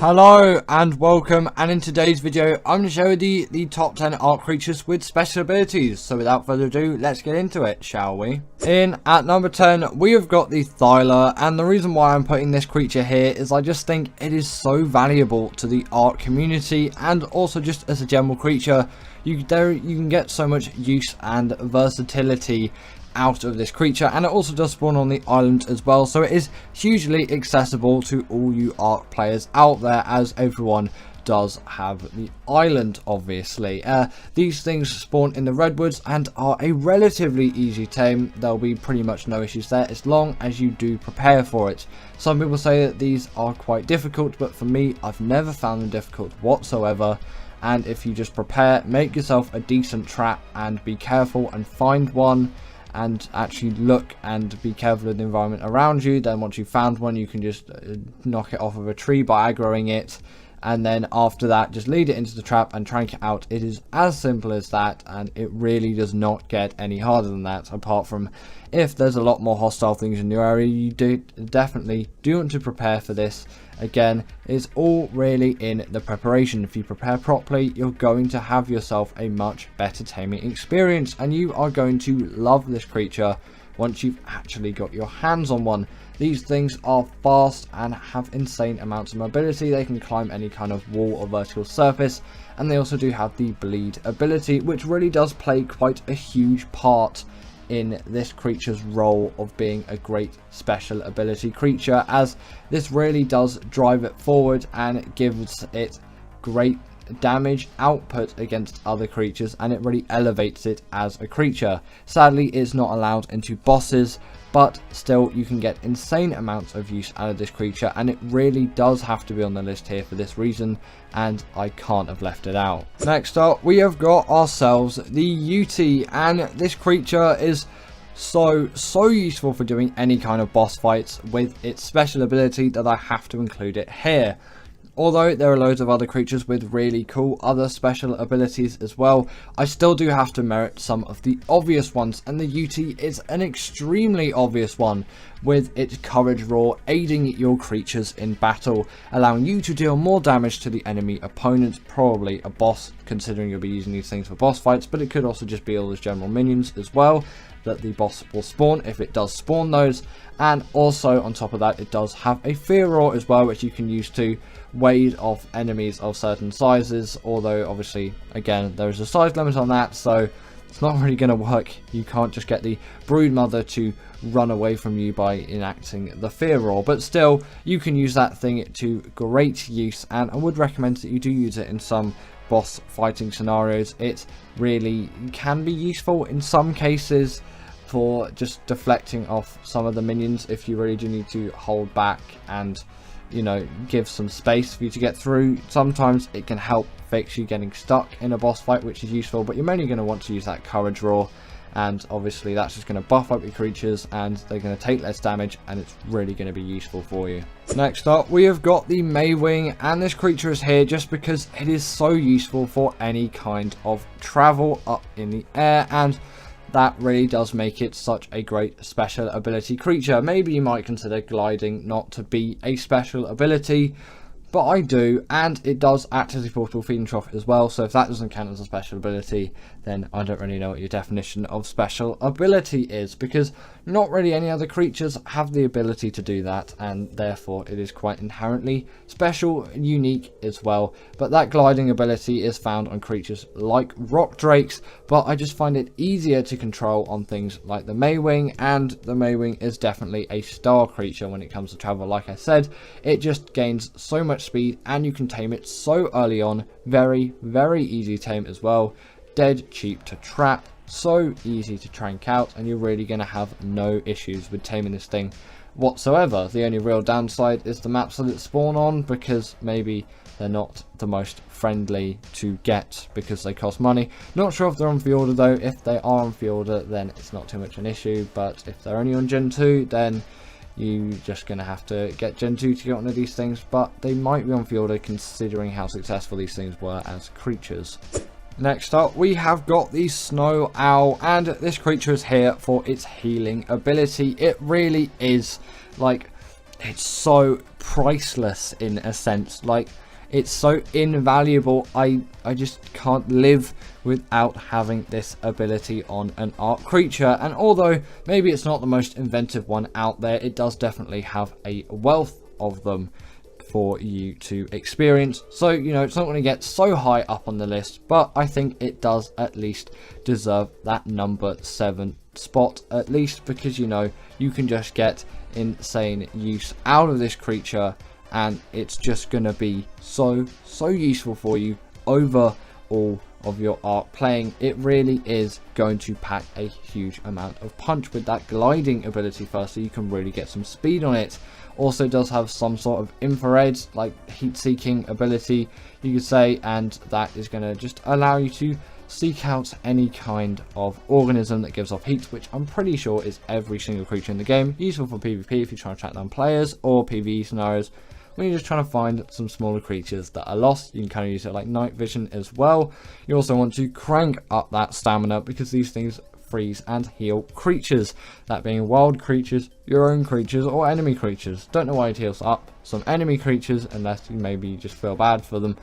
Hello and welcome, and in today's video I'm going to show you the top 10 art creatures with special abilities. So without further ado, let's get into it, shall we? In at number 10 we have got the Thyla, and the reason why I'm putting this creature here is I just think it is so valuable to the art community, and also just as a general creature you can get so much use and versatility out of this creature, and it also does spawn on the island as well, so it is hugely accessible to all you art players out there, as everyone does have the island. Obviously these things spawn in the redwoods and are a relatively easy tame. There'll be pretty much no issues there as long as you do prepare for it. Some people say that these are quite difficult, but for me I've never found them difficult whatsoever. And if you just prepare, make yourself a decent trap and be careful and find one and actually look and be careful of the environment around you, then once you've found one you can just knock it off of a tree by aggroing it, and then after that just lead it into the trap and trank it out. It is as simple as that, and it really does not get any harder than that, apart from if there's a lot more hostile things in your area. You definitely do want to prepare for this. Again, it's all really in the preparation. If you prepare properly, you're going to have yourself a much better taming experience, and you are going to love this creature once you've actually got your hands on one. These things are fast and have insane amounts of mobility. They can climb any kind of wall or vertical surface, and they also do have the bleed ability, which really does play quite a huge part in this creature's role of being a great special ability creature, as this really does drive it forward and gives it great damage output against other creatures, and it really elevates it as a creature. Sadly, it's not allowed into bosses, but still you can get insane amounts of use out of this creature, and it really does have to be on the list here for this reason, and I can't have left it out. Next up we have got ourselves the UT, and this creature is so useful for doing any kind of boss fights with its special ability that I have to include it here. Although there are loads of other creatures with really cool other special abilities as well, I still do have to merit some of the obvious ones, and the UT is an extremely obvious one, with its courage roar aiding your creatures in battle, allowing you to deal more damage to the enemy opponent, probably a boss, considering you'll be using these things for boss fights, but it could also just be all those general minions as well that the boss will spawn if it does spawn those. And also on top of that, it does have a fear roar as well, which you can use to ward off enemies of certain sizes, although obviously again there is a size limit on that, so it's not really going to work. You can't just get the broodmother to run away from you by enacting the fear roar, but still you can use that thing to great use, and I would recommend that you do use it in some boss fighting scenarios. It really can be useful in some cases for just deflecting off some of the minions if you really do need to hold back and, you know, give some space for you to get through. Sometimes it can help fix you getting stuck in a boss fight, which is useful, but you're mainly going to want to use that courage roar, and obviously that's just going to buff up your creatures and they're going to take less damage, and it's really going to be useful for you. Next up we have got the Maywing, and this creature is here just because it is so useful for any kind of travel up in the air, and that really does make it such a great special ability creature. Maybe you might consider gliding not to be a special ability, but I do, and it does act as a portable feeding trough as well, so if that doesn't count as a special ability, then I don't really know what your definition of special ability is, because not really any other creatures have the ability to do that, and therefore it is quite inherently special and unique as well. But that gliding ability is found on creatures like rock drakes, but I just find it easier to control on things like the Maywing, and the Maywing is definitely a star creature when it comes to travel. Like I said, it just gains so much speed, and you can tame it so early on. Very easy tame as well, dead cheap to trap, so easy to trank out, and you're really going to have no issues with taming this thing whatsoever. The only real downside is the maps that it spawn on, because maybe they're not the most friendly to get because they cost money. Not sure if they're on Fiorda though. If they are on Fiorda, then it's not too much an issue, but if they're only on Gen 2, then you're just going to have to get Gen 2 to get one of these things, but they might be on Fiorda considering how successful these things were as creatures. Next up we have got the Snow Owl, and this creature is here for its healing ability. It really is like it's so priceless in a sense. Like, it's so invaluable. I just can't live without having this ability on an Arc creature. And although maybe it's not the most inventive one out there, it does definitely have a wealth of them for you to experience. So, you know, it's not going to get so high up on the list, but I think it does at least deserve that number 7 spot, at least because, you know, you can just get insane use out of this creature, and it's just going to be so useful for you over all of your Arc playing. It really is going to pack a huge amount of punch with that gliding ability first, so you can really get some speed on it. Also does have some sort of infrared, like heat seeking ability, you could say, and that is going to just allow you to seek out any kind of organism that gives off heat, which I'm pretty sure is every single creature in the game. Useful for PvP if you're trying to track down players, or PvE scenarios when you're just trying to find some smaller creatures that are lost. You can kind of use it like night vision as well. You also want to crank up that stamina, because these things freeze and heal creatures, that being wild creatures, your own creatures, or enemy creatures. Don't know why it heals up some enemy creatures unless you maybe just feel bad for them,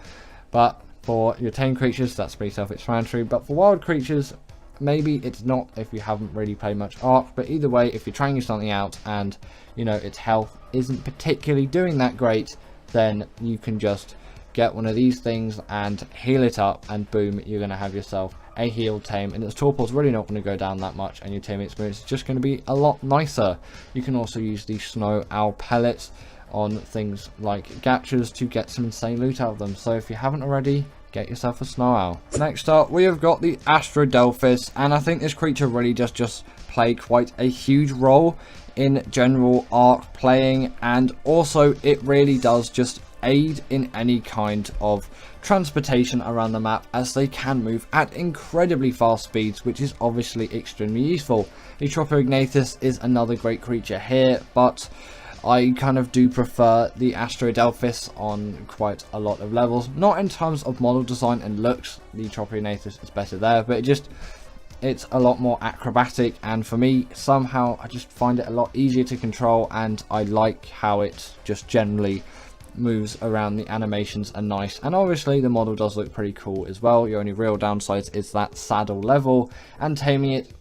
but for your tame creatures that's pretty self-explanatory. But for wild creatures, maybe it's not if you haven't really played much Arc. But either way, if you're trying something out and, you know, its health isn't particularly doing that great, then you can just get one of these things and heal it up, and boom, you're going to have yourself a healed tame, and its torpor's really not going to go down that much, and your tame experience is just going to be a lot nicer. You can also use the snow owl pellets on things like gachas to get some insane loot out of them. So if you haven't already, get yourself a snow owl. Next up, we have got the Astrodelphis, and I think this creature really does just play quite a huge role in general Arc playing, and also it really does just aid in any kind of transportation around the map, as they can move at incredibly fast speeds, which is obviously extremely useful. The Tropoignathus is another great creature here, but I kind of do prefer the Astrodelphis on quite a lot of levels. Not in terms of model design and looks, the Tropoignathus is better there, but it's a lot more acrobatic, and for me, somehow, I just find it a lot easier to control, and I like how it just generally moves around. The animations are nice, and obviously the model does look pretty cool as well. Your only real downside is that saddle level, and taming it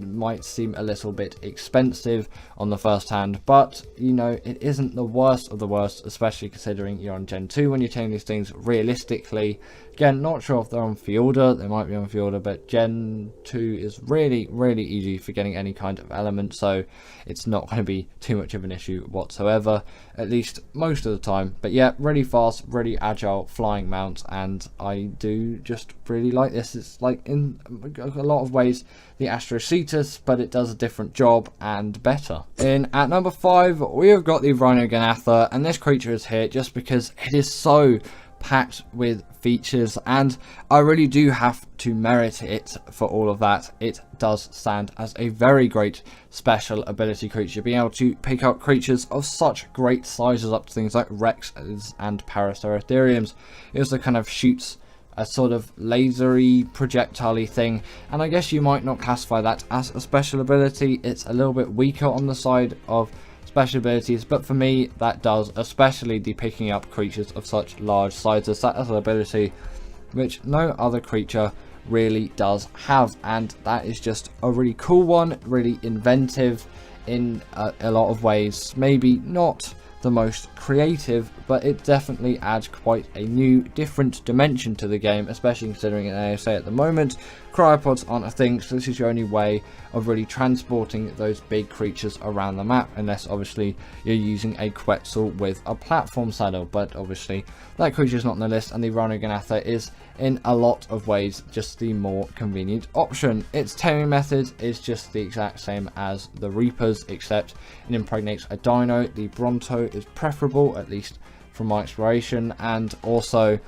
might seem a little bit expensive on the first hand, but you know, it isn't the worst of the worst, especially considering you're on Gen 2 when you're taming these things realistically. Again, not sure if they're on Fielder, they might be on Fielder, but Gen 2 is really easy for getting any kind of element, so it's not going to be too much of an issue whatsoever, at least most of the time. But yeah, really fast, really agile flying mount, and I do just really like this. It's like in a lot of ways the Astrocetus, but it does a different job and better. At number 5, we have got the Rhinoganatha, and this creature is here just because it is so packed with features, and I really do have to merit it for all of that. It does stand as a very great special ability creature, being able to pick up creatures of such great sizes up to things like Rexes and Paraceratheriums. It also kind of shoots a sort of lasery projectile-y thing, and I guess you might not classify that as a special ability. It's a little bit weaker on the side of special abilities, but for me that does, especially the picking up creatures of such large sizes. That is an ability which no other creature really does have, and that is just a really cool one, really inventive in a lot of ways. Maybe not the most creative, but it definitely adds quite a new, different dimension to the game, especially considering in ASA at the moment, cryopods aren't a thing, so this is your only way of really transporting those big creatures around the map, unless obviously you're using a Quetzal with a platform saddle. But obviously that creature is not on the list, and the Rhinoganatha is in a lot of ways just the more convenient option. Its taming method is just the exact same as the Reapers, except it impregnates a dino. The Bronto is preferable, at least from my exploration, and also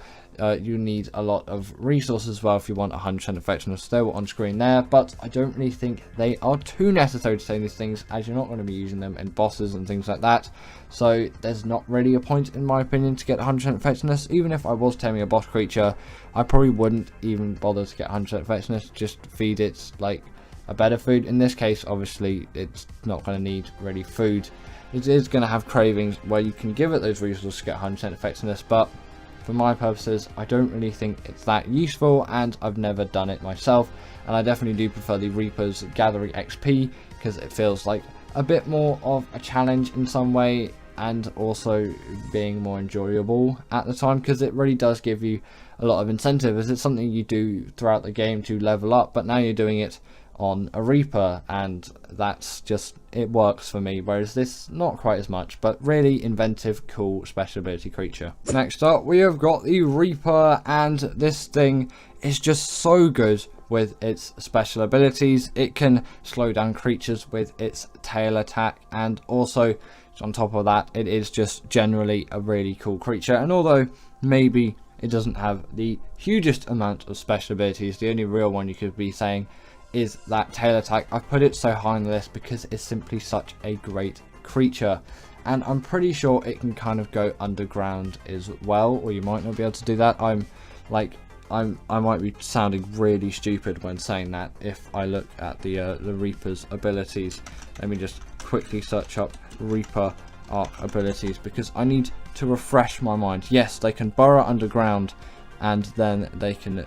you need a lot of resources as well if you want 100% effectiveness. They were on screen there, but I don't really think they are too necessary to tame these things, as you're not going to be using them in bosses and things like that. So there's not really a point, in my opinion, to get 100% effectiveness. Even if I was taming a boss creature, I probably wouldn't even bother to get 100% effectiveness. Just feed it like a better food. In this case, obviously, it's not going to need really food. It is going to have cravings where you can give it those resources to get 100% effectiveness, but for my purposes, I don't really think it's that useful, and I've never done it myself. And I definitely do prefer the Reaper's Gathering XP, because it feels like a bit more of a challenge in some way, and also being more enjoyable at the time, because it really does give you a lot of incentive, as it's something you do throughout the game to level up, but now you're doing it on a Reaper, and that's just, it works for me, whereas this not quite as much. But really inventive, cool special ability creature. Next up, we have got the Reaper, and this thing is just so good with its special abilities. It can slow down creatures with its tail attack, and also on top of that, it is just generally a really cool creature. And although maybe it doesn't have the hugest amount of special abilities, the only real one you could be saying is that tail attack. I put it so high on the list because it's simply such a great creature, and I'm pretty sure it can kind of go underground as well, or you might not be able to do that. I might be sounding really stupid when saying that if I look at the Reaper's abilities. Let me just quickly search up Reaper arc abilities, because I need to refresh my mind. Yes, they can burrow underground, and then they can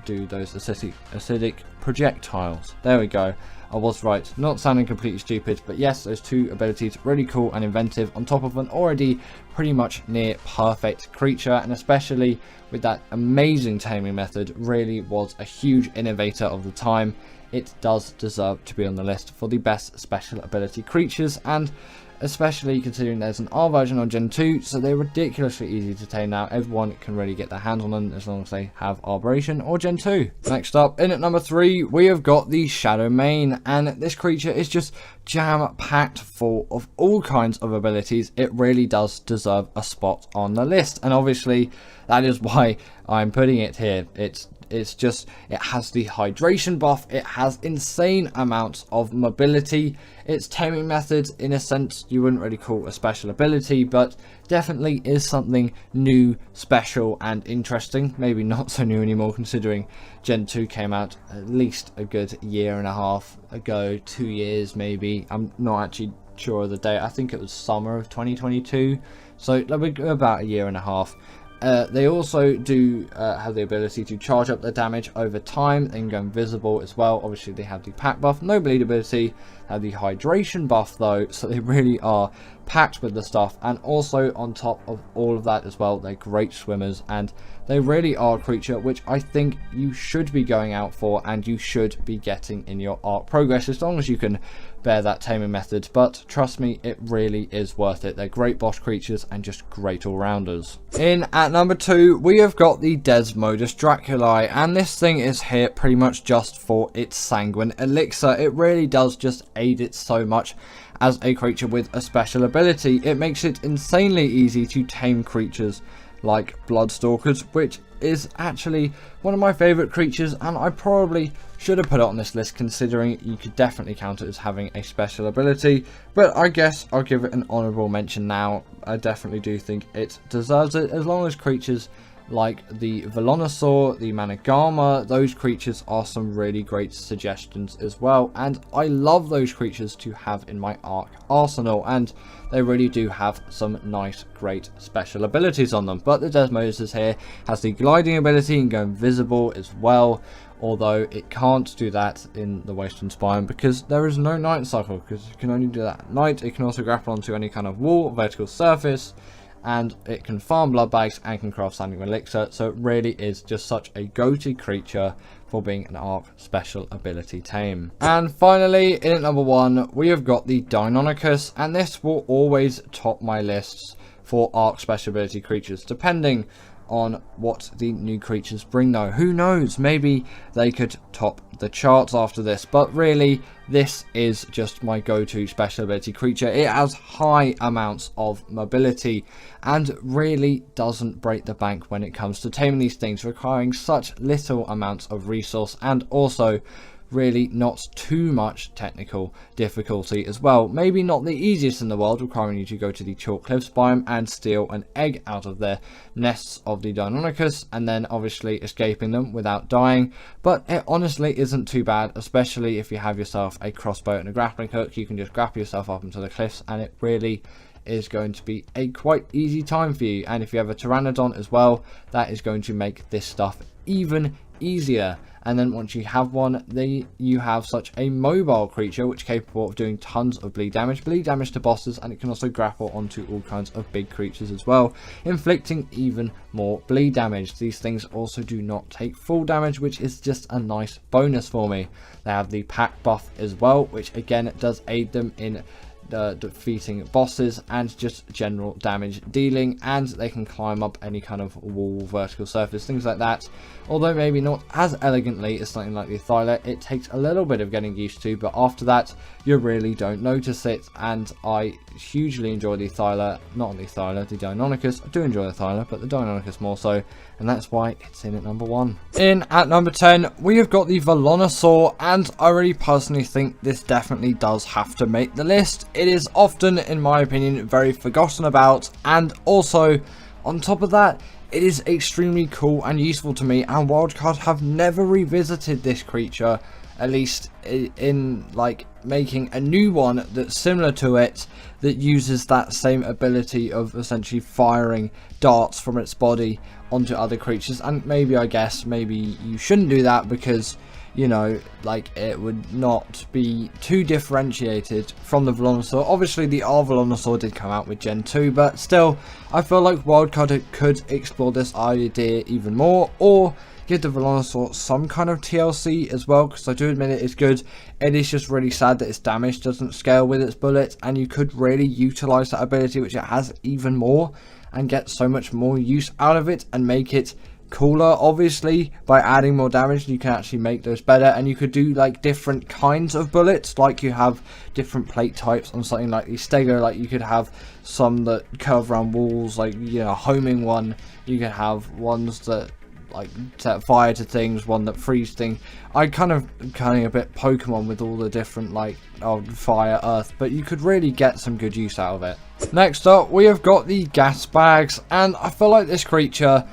do those acidic projectiles. There we go. I was right, not sounding completely stupid, but yes, those two abilities really cool and inventive on top of an already pretty much near perfect creature, and especially with that amazing taming method, really was a huge innovator of the time. It does deserve to be on the list for the best special ability creatures, and especially considering there's an R version on Gen 2, so they're ridiculously easy to tame now. Everyone can really get their hands on them as long as they have Arboration or Gen 2. Next up, in at number 3, we have got the Shadow Mane, and this creature is just jam-packed full of all kinds of abilities. It really does deserve a spot on the list, and obviously that is why I'm putting it here. It's just, it has the hydration buff, it has insane amounts of mobility. Its taming method, in a sense, you wouldn't really call a special ability, but definitely is something new, special, and interesting. Maybe not so new anymore, considering Gen 2 came out at least a good year and a half ago, 2 years maybe. I'm not actually sure of the date. I think it was summer of 2022, so about a year and a half. They also do have the ability to charge up their damage over time. They can go invisible as well. Obviously, they have the pack buff, no bleed ability, have the hydration buff though, so they really are packed with the stuff. And also on top of all of that as well, they're great swimmers, and they really are a creature which I think you should be going out for, and you should be getting in your arc progress as long as you can bear that taming method. But trust me, it really is worth it. They're great boss creatures and just great all-rounders. In at number 2, we have got the Desmodus Draculae, and this thing is here pretty much just for its sanguine elixir. It really does just aid it so much as a creature with a special ability. It makes it insanely easy to tame creatures like Bloodstalkers, which is actually one of my favourite creatures, and I probably should have put it on this list, considering you could definitely count it as having a special ability, but I guess I'll give it an honourable mention now. I definitely do think it deserves it, as long as creatures like the Velonosaur, the Managama, those creatures are some really great suggestions as well, and I love those creatures to have in my Arc arsenal, and they really do have some nice, great special abilities on them. But the Desmodus here has the gliding ability and go invisible as well, although it can't do that in the Wasteland Spine because there is no night cycle, because you can only do that at night. It can also grapple onto any kind of wall, vertical surface, and it can farm blood bags and can craft sanguine elixir, so it really is just such a go-to creature for being an Arc special ability tame. And finally, in at number 1, we have got the Deinonychus, and this will always top my lists for Arc special ability creatures, depending on what the new creatures bring though. Who knows, maybe they could top the charts after this, but really this is just my go-to special ability creature. It has high amounts of mobility and really doesn't break the bank when it comes to taming these things, requiring such little amounts of resource, and also really not too much technical difficulty as well. Maybe not the easiest in the world, requiring you to go to the chalk cliffs biome and steal an egg out of their nests of the Deinonychus, and then obviously escaping them without dying, but it honestly isn't too bad, especially if you have yourself a crossbow and a grappling hook. You can just grapple yourself up into the cliffs and it really is going to be a quite easy time for you. And if you have a Pteranodon as well, that is going to make this stuff even easier. And then once you have one, you have such a mobile creature which is capable of doing tons of bleed damage to bosses, and it can also grapple onto all kinds of big creatures as well, inflicting even more bleed damage. These things also do not take full damage, which is just a nice bonus for me. They have the pack buff as well, which again does aid them in defeating bosses and just general damage dealing, and they can climb up any kind of wall, vertical surface, things like that, although maybe not as elegantly as something like the Thyla. It takes a little bit of getting used to, but after that you really don't notice it, and I hugely enjoy the Thyla, not the Thyla, the Deinonychus. I do enjoy the Thyla, but the Deinonychus more so, and that's why it's in at number 1. In at number 10, we have got the Velonosaur, and I really personally think this definitely does have to make the list. It is often, in my opinion, very forgotten about, and also, on top of that, it is extremely cool and useful to me, and Wildcard have never revisited this creature, at least in like making a new one that's similar to it, that uses that same ability of essentially firing darts from its body onto other creatures. And maybe, I guess, maybe you shouldn't do that because, you know, like, it would not be too differentiated from the Velonosaur. Obviously the R Velonosaur did come out with Gen 2, but still, I feel like Wildcard could explore this idea even more, or give the Velonosaur some kind of TLC as well, because I do admit it is good. It is just really sad that its damage doesn't scale with its bullets, and you could really utilize that ability, which it has, even more, and get so much more use out of it and make it cooler. Obviously, by adding more damage, you can actually make those better, and you could do like different kinds of bullets, like you have different plate types on something like the Stego. Like, you could have some that curve around walls, like, you know, homing one. You could have ones that like set fire to things, one that freeze things. I kind of a bit Pokemon with all the different like fire, earth, but you could really get some good use out of it. Next up, we have got the gas bags, and I feel like this creature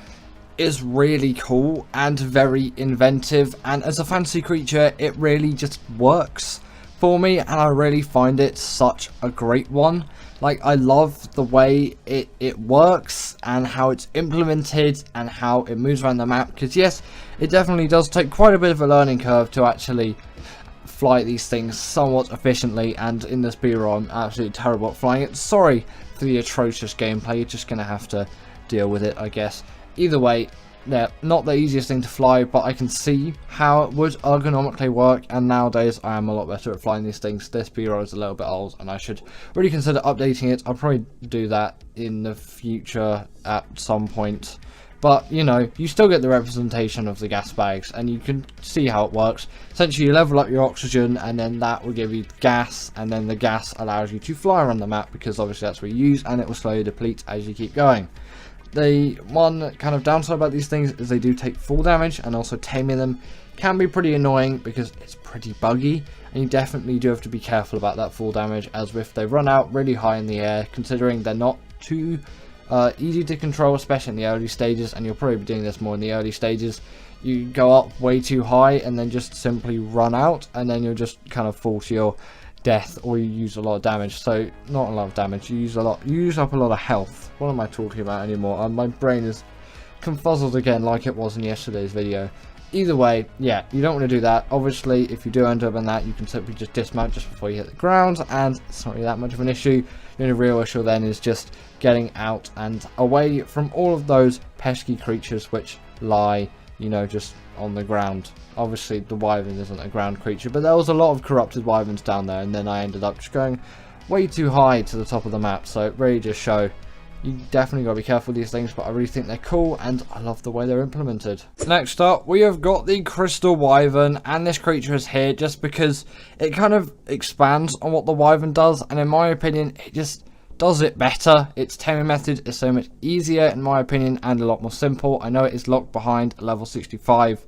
is really cool and very inventive, and as a fantasy creature it really just works for me, and I really find it such a great one. Like, I love the way it works and how it's implemented and how it moves around the map, because yes, it definitely does take quite a bit of a learning curve to actually fly these things somewhat efficiently, and in this B-roll I'm absolutely terrible at flying it. Sorry for the atrocious gameplay, you're just gonna have to deal with it, I guess. Either way, they're not the easiest thing to fly, but I can see how it would ergonomically work, and nowadays I am a lot better at flying these things. This B-roll is a little bit old and I should really consider updating it. I'll probably do that in the future at some point, but you know, you still get the representation of the gas bags and you can see how it works. Essentially, you level up your oxygen and then that will give you gas, and then the gas allows you to fly around the map, because obviously that's what you use, and it will slowly deplete as you keep going. The one kind of downside about these things is they do take full damage, and also taming them can be pretty annoying because it's pretty buggy, and you definitely do have to be careful about that full damage, as if they run out really high in the air, considering they're not too easy to control, especially in the early stages, and you'll probably be doing this more in the early stages. You go up way too high and then just simply run out, and then you'll just kind of fall to your death, or you use a lot of damage. So not a lot of damage, you use up a lot of health. What am I talking about anymore? My brain is confuzzled again, like it was in yesterday's video. Either way, yeah, you don't want to do that. Obviously, if you do end up in that, you can simply just dismount just before you hit the ground, and it's not really that much of an issue. The only real issue then is just getting out and away from all of those pesky creatures which lie, you know, just on the ground. Obviously the wyvern isn't a ground creature, but there was a lot of corrupted wyverns down there, and then I ended up just going way too high to the top of the map. So it really just show you definitely got to be careful with these things, but I really think they're cool and I love the way they're implemented. Next up, we have got the crystal wyvern, and this creature is here just because it kind of expands on what the wyvern does, and in my opinion it just does it better. Its taming method is so much easier in my opinion, and a lot more simple. I know it is locked behind level 65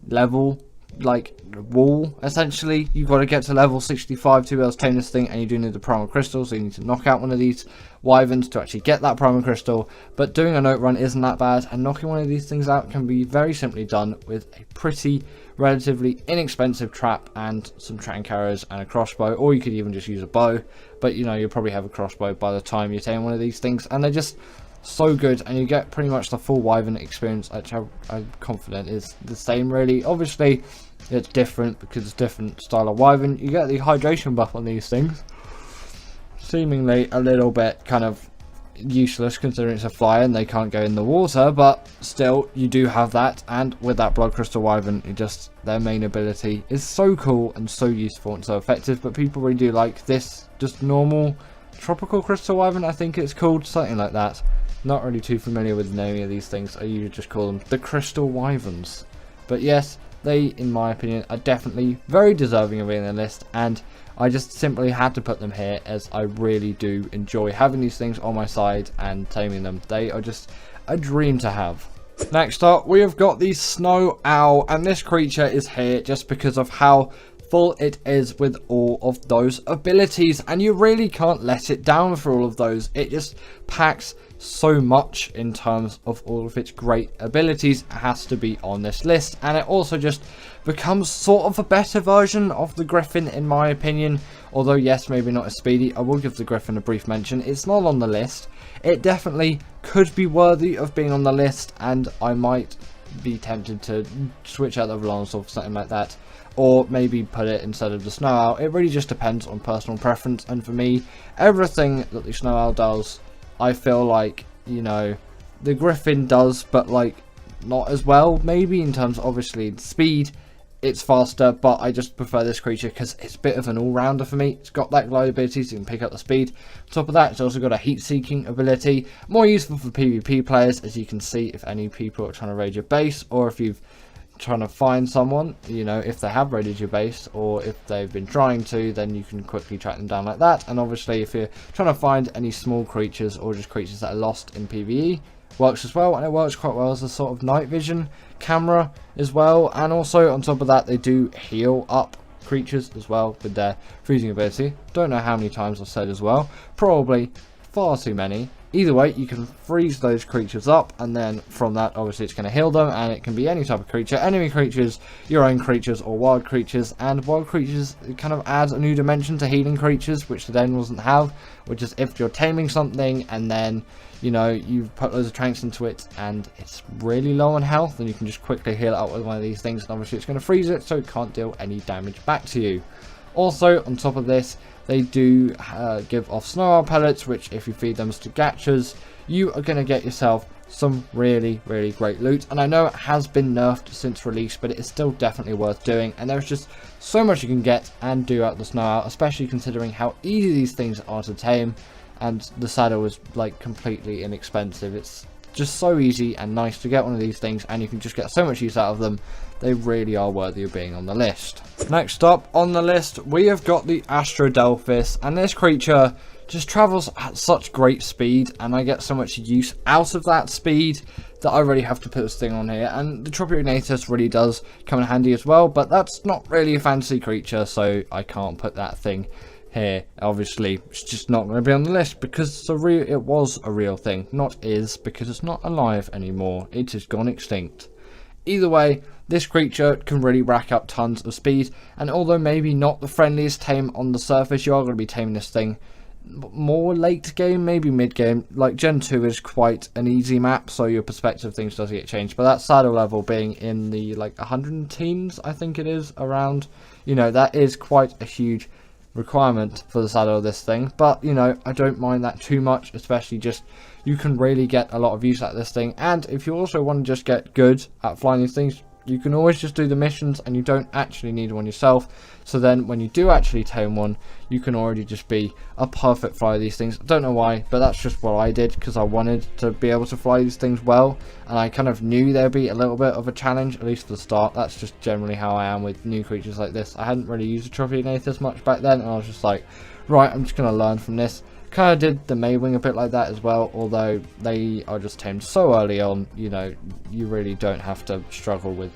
level, like wall essentially. You've got to get to level 65 to be able to tame this thing, and you do need the primal crystal, so you need to knock out one of these wyverns to actually get that primal crystal. But doing a note run isn't that bad, and knocking one of these things out can be very simply done with a pretty relatively inexpensive trap and some tracking arrows and a crossbow, or you could even just use a bow, but you know, you'll probably have a crossbow by the time you tame one of these things, and they're just so good, and you get pretty much the full wyvern experience, which I'm confident is the same really. Obviously it's different because it's different style of wyvern. You get the hydration buff on these things, seemingly a little bit kind of useless considering it's a flyer and they can't go in the water, but still you do have that. And with that blood crystal wyvern, it just, their main ability is so cool and so useful and so effective. But people really do like this just normal tropical crystal wyvern, I think it's called, something like that. Not really too familiar with the name of these things. I usually just call them the crystal wyverns. But yes, they, in my opinion, are definitely very deserving of being on the list, and I just simply had to put them here as I really do enjoy having these things on my side and taming them. They are just a dream to have. Next up, we have got the snow owl, and this creature is here just because of how full it is with all of those abilities, and you really can't let it down for all of those. It just packs so much in terms of all of its great abilities. It has to be on this list, and it also just becomes sort of a better version of the griffin in my opinion. Although yes, maybe not as speedy. I will give the griffin a brief mention. It's not on the list. It definitely could be worthy of being on the list, and I might be tempted to switch out the Volans or something like that, or maybe put it instead of the snow owl. It really just depends on personal preference, and for me, everything that the snow owl does, I feel like, you know, the griffin does, but like not as well maybe in terms of obviously speed. It's faster, but I just prefer this creature because it's a bit of an all-rounder for me. It's got that glide ability, so you can pick up the speed. On top of that, it's also got a heat-seeking ability, more useful for PvP players, as you can see if any people are trying to raid your base, or if you've trying to find someone, you know, if they have raided your base, or if they've been trying to, then you can quickly track them down like that. And obviously if you're trying to find any small creatures or just creatures that are lost in PvE, works as well, and it works quite well as a sort of night vision camera as well. And also on top of that, they do heal up creatures as well with their freezing ability. Don't know how many times I've said as well, probably far too many. Either way, you can freeze those creatures up, and then from that, obviously, it's going to heal them, and it can be any type of creature, enemy creatures, your own creatures, or wild creatures. And wild creatures, it kind of adds a new dimension to healing creatures, which the den doesn't have, which is if you're taming something, and then, you know, you've put loads of tranks into it, and it's really low on health, and you can just quickly heal it up with one of these things, and obviously it's going to freeze it, so it can't deal any damage back to you. Also, on top of this, they do give off snow owl pellets, which if you feed them to gachas, you are going to get yourself some really great loot. And I know it has been nerfed since release, but it is still definitely worth doing, and there's just so much you can get and do out the snow owl, especially considering how easy these things are to tame, and the saddle is like completely inexpensive. It's just so easy and nice to get one of these things, and you can just get so much use out of them. They really are worthy of being on the list. Next up on the list, we have got the Astrodelphis, and this creature just travels at such great speed, and I get so much use out of that speed that I really have to put this thing on here. And the Tropiognathus really does come in handy as well, but that's not really a fantasy creature, so I can't put that thing here. Obviously, it's just not going to be on the list because it was a real thing. Not is, because it's not alive anymore. It has gone extinct. Either way, this creature can really rack up tons of speed, and although maybe not the friendliest tame on the surface, you are going to be taming this thing more late game, maybe mid game. Like Gen 2 is quite an easy map, so your perspective of things does get changed, but that saddle level being in the like 100 teens, I think it is, around, you know, that is quite a huge requirement for the saddle of this thing. But you know, I don't mind that too much, especially just you can really get a lot of use out of this thing. And if you also want to just get good at flying these things, you can always just do the missions, and you don't actually need one yourself. So then when you do actually tame one, you can already just be a perfect flyer of these things. I don't know why, but that's just what I did, because I wanted to be able to fly these things well, and I kind of knew there'd be a little bit of a challenge, at least for the start. That's just generally how I am with new creatures like this. I hadn't really used a Tropiognathus much back then, and I was just like, right, I'm just going to learn from this. Kind of did the Maywing a bit like that as well, although they are just tamed so early on, you know, you really don't have to struggle with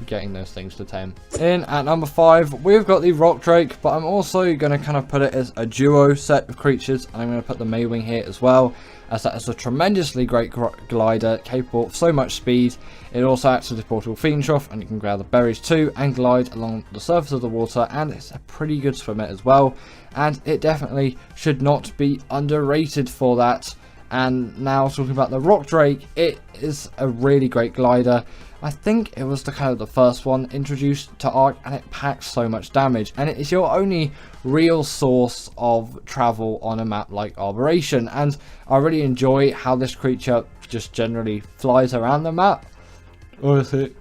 getting those things to tame. In at number 5, we've got the Rock Drake, but I'm also going to kind of put it as a duo set of creatures, and I'm going to put the Maywing here as well, as that is a tremendously great glider, capable of so much speed. It also acts as a portable fiend trough, and you can grab the berries too and glide along the surface of the water, and it's a pretty good swimmer as well, and it definitely should not be underrated for that. And now talking about the Rock Drake, it is a really great glider. I think it was the first one introduced to Ark, and it packs so much damage, and it is your only real source of travel on a map like Arboration. And I really enjoy how this creature just generally flies around the map. Obviously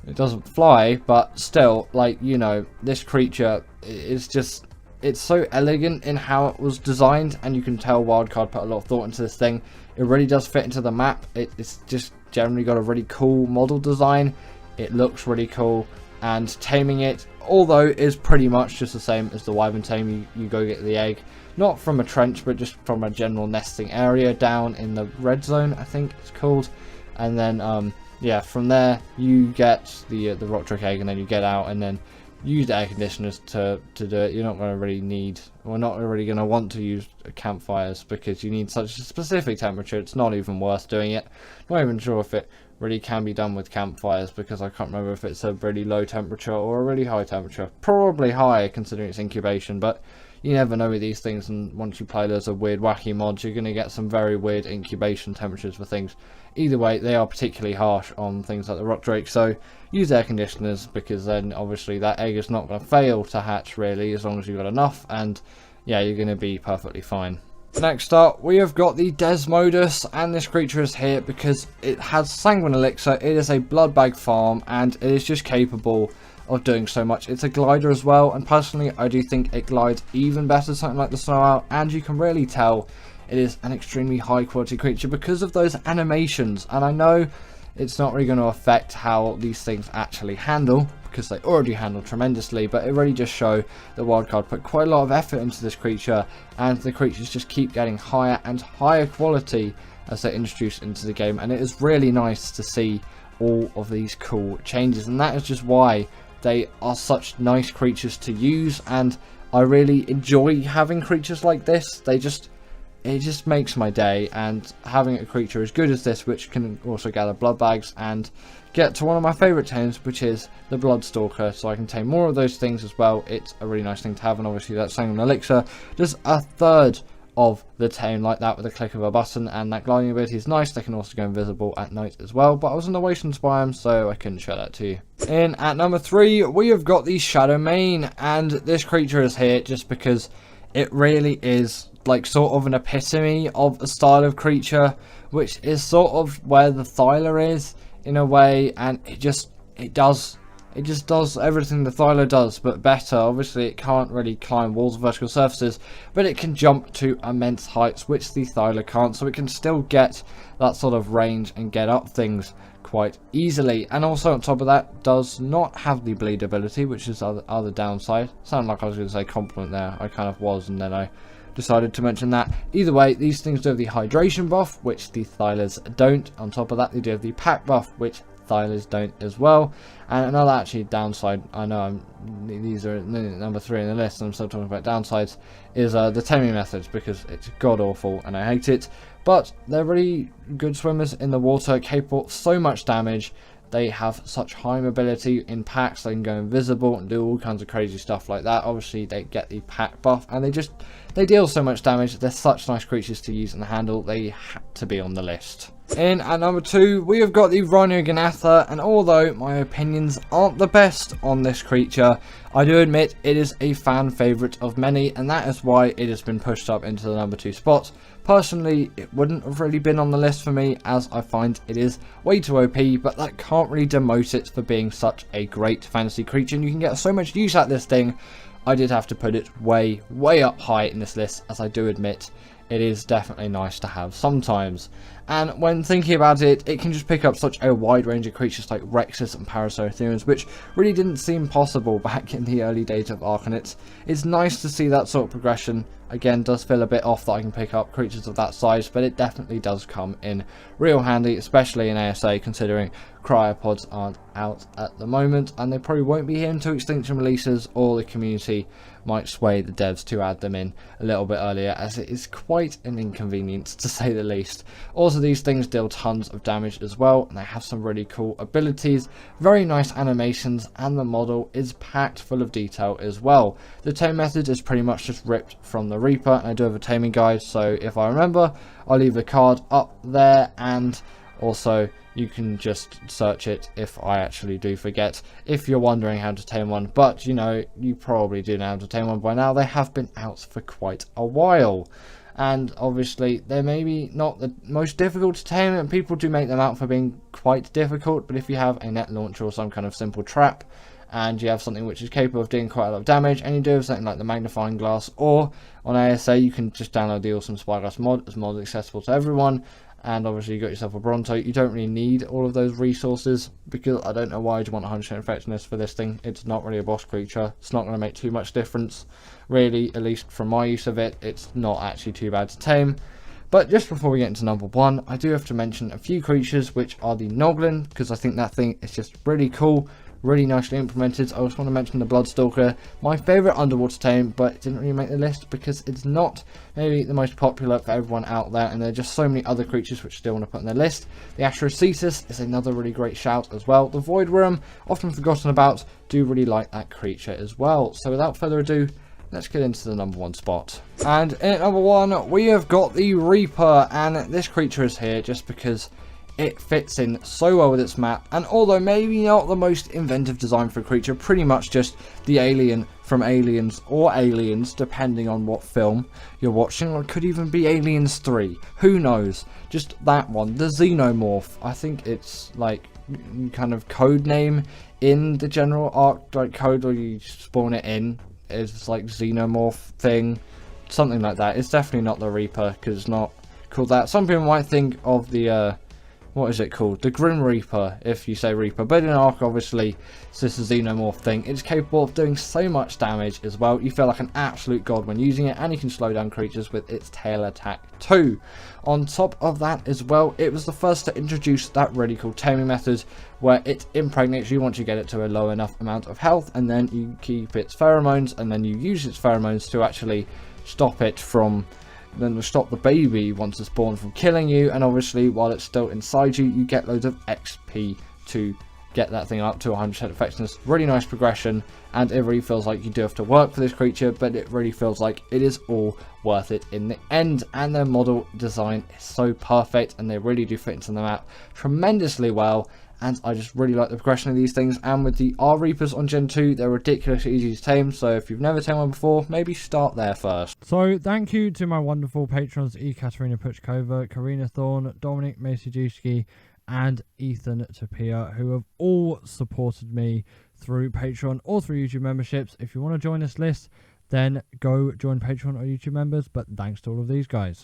it doesn't fly, but still, like, you know, this creature is just, it's so elegant in how it was designed, and you can tell Wildcard put a lot of thought into this thing. It really does fit into the map. It's just generally got a really cool model design. It looks really cool, and taming it, although is pretty much just the same as the Wyvern tame. You go get the egg, not from a trench, but just from a general nesting area down in the red zone, I think it's called. And then yeah, from there you get the Rock Drake egg, and then you get out and then use air conditioners to do it. You're not going to really need, we're not really going to want to use campfires, because you need such a specific temperature. It's not even worth doing it. Not even sure if it really can be done with campfires, because I can't remember if it's a really low temperature or a really high temperature. Probably high, considering it's incubation, but you never know with these things, and once you play loads of weird wacky mods, you're going to get some very weird incubation temperatures for things. Either way, they are particularly harsh on things like the Rock Drake, so use air conditioners, because then obviously that egg is not going to fail to hatch really, as long as you've got enough, and yeah, you're going to be perfectly fine. Next up, we have got the Desmodus, and this creature is here because it has Sanguine Elixir. It is a blood bag farm, and it is just capable of doing so much. It's a glider as well, and personally I do think it glides even better than something like the Snow Owl, and you can really tell it is an extremely high quality creature because of those animations. And I know it's not really going to affect how these things actually handle, because they already handle tremendously, but it really just show that Wildcard put quite a lot of effort into this creature, and the creatures just keep getting higher and higher quality as they're introduced into the game, and it is really nice to see all of these cool changes, and that is just why they are such nice creatures to use. And I really enjoy having creatures like this. It just makes my day, and having a creature as good as this, which can also gather blood bags and get to one of my favourite tames, which is the Bloodstalker, so I can tame more of those things as well. It's a really nice thing to have, and obviously that Sanguine Elixir does a third of the tame like that with a click of a button, and that gliding ability is nice. They can also go invisible at night as well, but I was in the Wastelands biome, so I couldn't show that to you. In at number 3, we have got the Shadow Mane, and this creature is here just because it really is like sort of an epitome of a style of creature, which is sort of where the Thyla is in a way, and it just does everything the Thyla does, but better. Obviously it can't really climb walls or vertical surfaces, but it can jump to immense heights, which the Thyla can't, so it can still get that sort of range and get up things quite easily. And also on top of that, does not have the bleed ability, which is other downside. Sounded like I was going to say compliment there. I kind of was, and then I decided to mention that. Either way, these things do have the hydration buff, which the Thylas don't. On top of that, they do have the pack buff, which Thylas don't as well. And another actually downside, I know these are number 3 in the list and I'm still talking about downsides, is the taming methods, because it's god awful and I hate it. But they're really good swimmers in the water, capable of so much damage. They have such high mobility in packs. They can go invisible and do all kinds of crazy stuff like that. Obviously they get the pack buff, and they deal so much damage. They're such nice creatures to use and handle. They had to be on the list. In at number 2, we have got the Rhinognatha, and although my opinions aren't the best on this creature, I do admit it is a fan favourite of many, and that is why it has been pushed up into the number 2 spot. Personally, it wouldn't have really been on the list for me, as I find it is way too OP, but that can't really demote it for being such a great fantasy creature, and you can get so much use out of this thing. I did have to put it way up high in this list, as I do admit it is definitely nice to have sometimes. And when thinking about it, it can just pick up such a wide range of creatures like Rexus and Parasauritherians, which really didn't seem possible back in the early days of Ark, and it's nice to see that sort of progression. Again, does feel a bit off that I can pick up creatures of that size, but it definitely does come in real handy, especially in ASA, considering cryopods aren't out at the moment, and they probably won't be here until extinction releases, or the community might sway the devs to add them in a little bit earlier, as it is quite an inconvenience to say the least. Also, these things deal tons of damage as well, and they have some really cool abilities, very nice animations, and the model is packed full of detail as well. The tame method is pretty much just ripped from the Reaper, and I do have a taming guide, so if I remember, I'll leave a card up there, and also you can just search it if I actually do forget, if you're wondering how to tame one. But you know, you probably do know how to tame one by now. They have been out for quite a while, and obviously they're maybe not the most difficult to tame, and people do make them out for being quite difficult. But if you have a net launcher or some kind of simple trap, and you have something which is capable of doing quite a lot of damage, and you do have something like the magnifying glass, or on ASA you can just download the awesome spyglass mod, as mod accessible to everyone. And obviously you got yourself a Bronto. You don't really need all of those resources, because I don't know why you'd want 100% effectiveness for this thing. It's not really a boss creature. It's not going to make too much difference, really, at least from my use of it. It's not actually too bad to tame. But just before we get into number one, I do have to mention a few creatures, which are the Noglin, because I think that thing is just really cool, really nicely implemented. I also want to mention the Bloodstalker, my favourite underwater tame, but it didn't really make the list because it's not maybe the most popular for everyone out there, and there are just so many other creatures which I still want to put on their list. The Astrocetus is another really great shout as well. The Void Worm, often forgotten about, do really like that creature as well. So without further ado, let's get into the number one spot. And in at number one, we have got the Reaper, and this creature is here just because it fits in so well with its map, and although maybe not the most inventive design for a creature, pretty much just the alien from Aliens, or Aliens, depending on what film you're watching, or it could even be Aliens 3, who knows, just that one, the Xenomorph. I think it's like kind of code name in the general arc, like code where you spawn it in, is like Xenomorph thing, something like that. It's definitely not the Reaper, because it's not called that. Some people might think of the what is it called? The Grim Reaper, if you say Reaper. But in Ark, obviously, it's this Xenomorph thing. It's capable of doing so much damage as well. You feel like an absolute god when using it, and you can slow down creatures with its tail attack too. On top of that as well, it was the first to introduce that really cool taming method, where it impregnates you once you get it to a low enough amount of health, and then you keep its pheromones, and then you use its pheromones to actually stop it from... then will stop the baby once it's born from killing you, and obviously while it's still inside you, you get loads of XP to get that thing up to 100% effectiveness. Really nice progression, and it really feels like you do have to work for this creature, but it really feels like it is all worth it in the end. And their model design is so perfect, and they really do fit into the map tremendously well. And I just really like the progression of these things. And with the R-Reapers on Gen 2, they're ridiculously easy to tame. So if you've never tamed one before, maybe start there first. So thank you to my wonderful patrons, Katerina Puchkova, Karina Thorne, Dominic Masijewski, and Ethan Tapia, who have all supported me through Patreon or through YouTube memberships. If you want to join this list, then go join Patreon or YouTube members. But thanks to all of these guys.